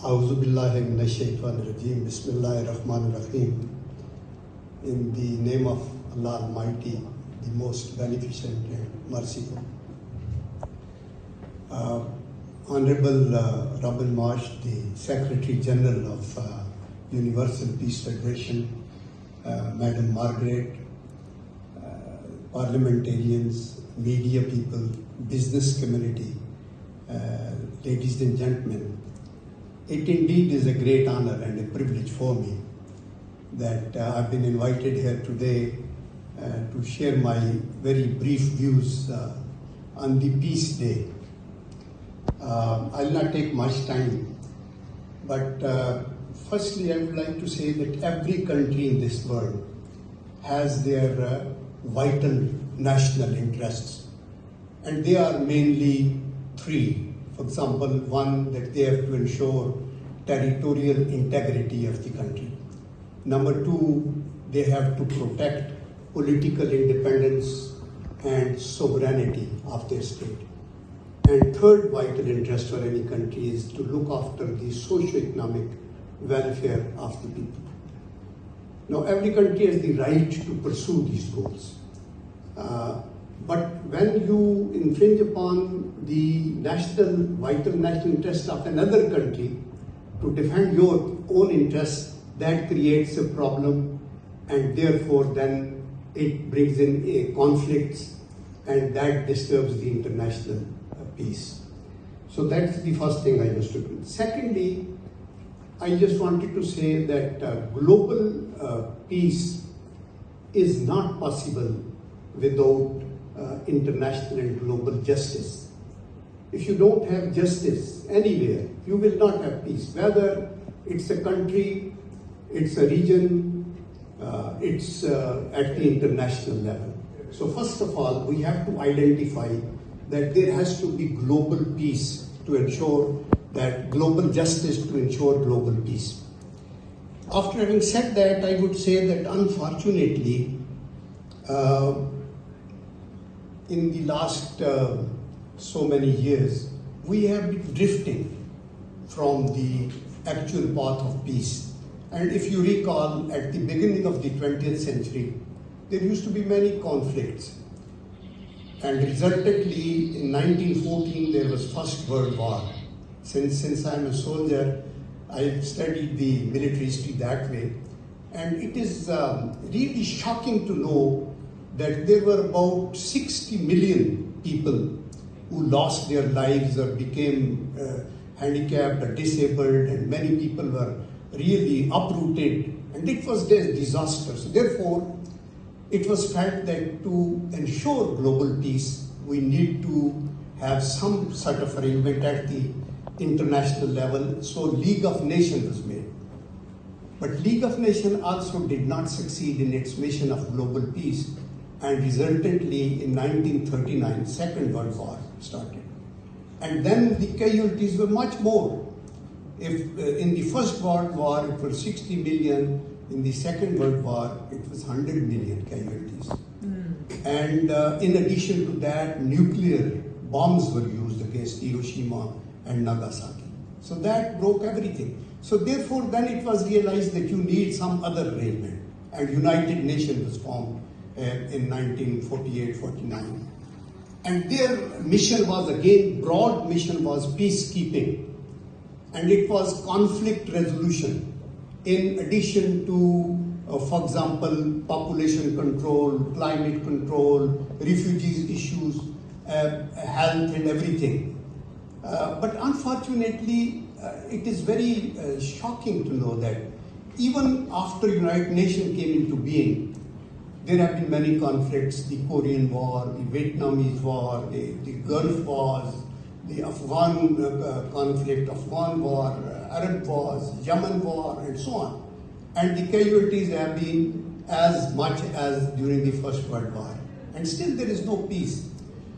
A'udhu billahi minash shaitanir rajim. Bismillahir rahmanir rahim. In the name of Allah Almighty, the most beneficent and merciful. Honorable Rabbil Marsh, the Secretary General of Universal Peace Federation, Madam Margaret, parliamentarians, media people, business community, ladies and gentlemen, it indeed is a great honor and a privilege for me that I've been invited here today to share my very brief views on the Peace Day. I'll not take much time, but firstly I would like to say that every country in this world has their vital national interests, and they are mainly three. For example, one, that they have to ensure territorial integrity of the country. Number two, they have to protect political independence and sovereignty of their state. And third vital interest for any country is to look after the socio-economic welfare of the people. Now, every country has the right to pursue these goals. But when you infringe upon the vital national interest of another country to defend your own interests, that creates a problem, and therefore then it brings in a conflicts, and that disturbs the international peace. So that's the first thing I used to do. Secondly, I just wanted to say that global peace is not possible without international and global justice. If you don't have justice anywhere, you will not have peace. Whether it's a country, it's a region, it's at the international level. So first of all, we have to identify that there has to be global peace to ensure that global justice to ensure global peace. After having said that, I would say that unfortunately, in the last so many years, we have been drifting from the actual path of peace. And if you recall, at the beginning of the 20th century, there used to be many conflicts. And resultantly, in 1914, there was First World War. Since I'm a soldier, I've studied the military history that way. And it is really shocking to know that there were about 60 million people who lost their lives or became handicapped or disabled, and many people were really uprooted, and it was a disaster. So therefore, it was felt that to ensure global peace, we need to have some sort of arrangement at the international level. So League of Nations was made. But League of Nations also did not succeed in its mission of global peace, and resultantly in 1939, Second World War started. And then the casualties were much more. If in the First World War it was 60 million, in the Second World War it was 100 million casualties. And in addition to that, nuclear bombs were used against Hiroshima and Nagasaki. So that broke everything. So therefore then it was realized that you need some other arrangement, and United Nations was formed in 1948-49. And their mission was, again, broad mission was peacekeeping, and it was conflict resolution in addition to, for example, population control, climate control, refugees issues, health and everything. But unfortunately, it is very shocking to know that even after United Nations came into being, there have been many conflicts: the Korean War, the Vietnamese War, the Gulf Wars, the Afghan conflict, Afghan War, Arab Wars, Yemen War, and so on. And the casualties have been as much as during the First World War. And still there is no peace.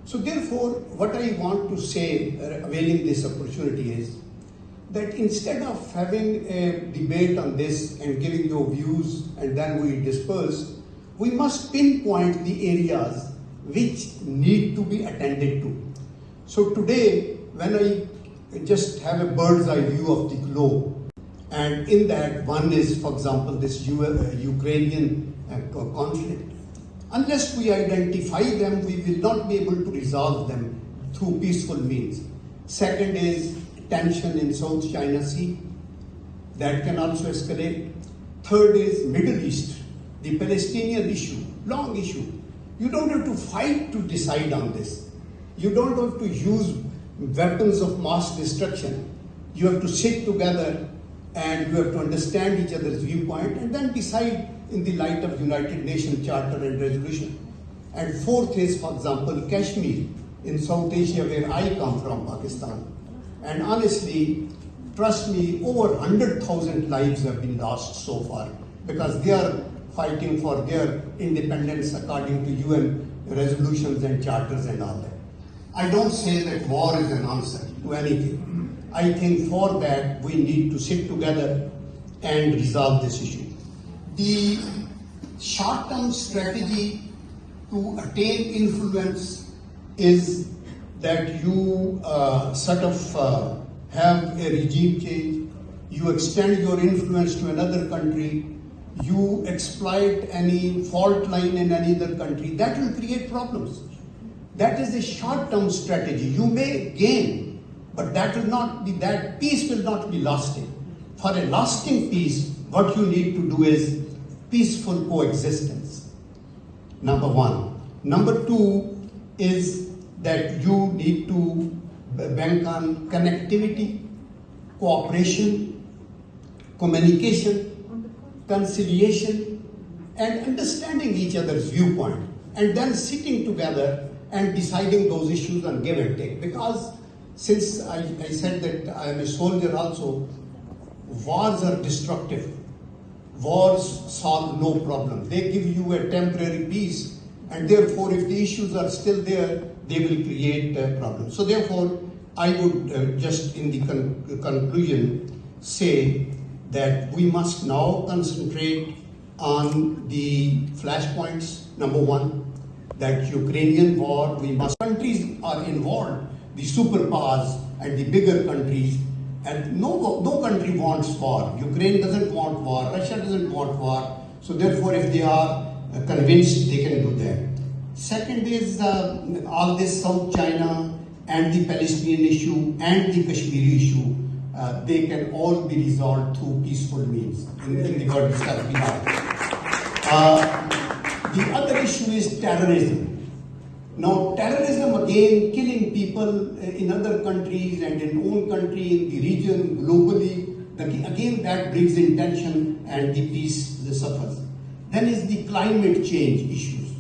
So therefore, what I want to say, availing this opportunity, is that instead of having a debate on this and giving your views and then we disperse, we must pinpoint the areas which need to be attended to. So today, when I just have a bird's eye view of the globe. And in that, one is, for example, this Ukrainian conflict. Unless we identify them, we will not be able to resolve them through peaceful means. Second is tension in South China Sea. That can also escalate. Third is Middle East, the Palestinian issue, long issue. You don't have to fight to decide on this. You don't have to use weapons of mass destruction. You have to sit together and you have to understand each other's viewpoint and then decide in the light of United Nations Charter and resolution. And fourth is, for example, Kashmir in South Asia, where I come from, Pakistan. And honestly, trust me, over 100,000 lives have been lost so far because they are fighting for their independence according to UN resolutions and charters and all that. I don't say that war is an answer to anything. I think for that we need to sit together and resolve this issue. The short-term strategy to attain influence is that you have a regime change, you extend your influence to another country, you exploit any fault line in any other country. That will create problems. That is a short-term strategy. You may gain, but that will not be, that peace will not be lasting. For a lasting peace, what you need to do is peaceful coexistence. Number one. Number two is that you need to bank on connectivity, cooperation, communication, conciliation, and understanding each other's viewpoint, and then sitting together and deciding those issues on give and take. Because since I said that I am a soldier also, wars are destructive. Wars solve no problem. They give you a temporary peace, and therefore if the issues are still there, they will create problems. So therefore, I would just in the conclusion say that we must now concentrate on the flashpoints. Number one, that Ukrainian war, countries are involved, the superpowers and the bigger countries, and no country wants war. Ukraine doesn't want war, Russia doesn't want war, so therefore if they are convinced, they can do that. Second is all this South China and the Palestinian issue and the Kashmiri issue, they can all be resolved through peaceful means in the world that we have. The other issue is terrorism. Now terrorism, again, killing people in other countries and in own country, in the region, globally, again that brings in tension and the peace suffers. Then is the climate change issues.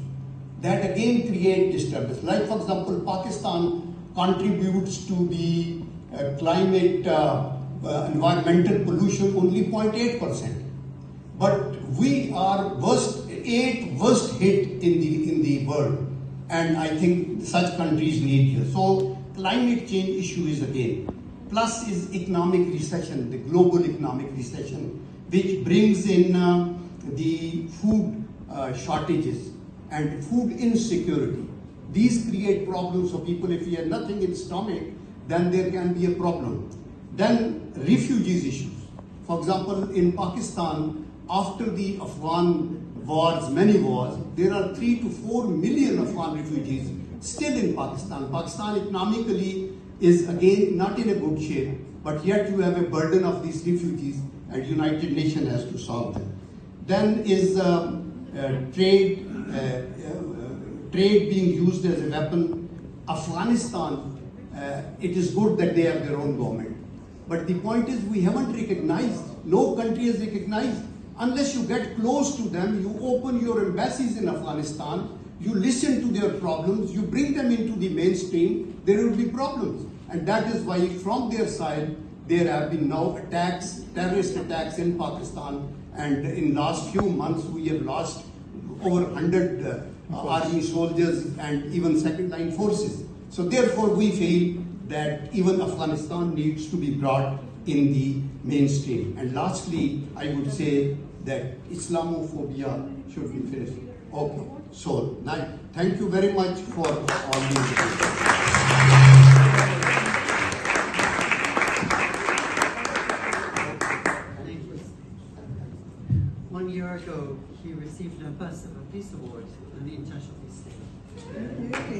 That again create disturbance. Like for example, Pakistan contributes to the climate environmental pollution only 0.8%. But we are worst hit in the world. And I think such countries need you. So climate change issue is again. Plus is economic recession, the global economic recession, which brings in the food shortages and food insecurity. These create problems for people. If you have nothing in stomach, then there can be a problem. Then refugees issues. For example, in Pakistan, after the Afghan wars, many wars, there are 3 to 4 million Afghan refugees still in Pakistan. Pakistan economically is again not in a good shape, but yet you have a burden of these refugees and United Nations has to solve them. Then is trade being used as a weapon. Afghanistan, it is good that they have their own government. But the point is we haven't recognized, no country has recognized. Unless you get close to them, you open your embassies in Afghanistan, you listen to their problems, you bring them into the mainstream, there will be problems. And that is why from their side, there have been now attacks, terrorist attacks in Pakistan. And in last few months, we have lost over 100 army soldiers and even second line forces. So therefore, we feel that even Afghanistan needs to be brought in the mainstream. And lastly, I would say that Islamophobia should be finished. Okay, so now, thank you very much for all these. 1 year ago, he received a Peace Award on the International Peace Day.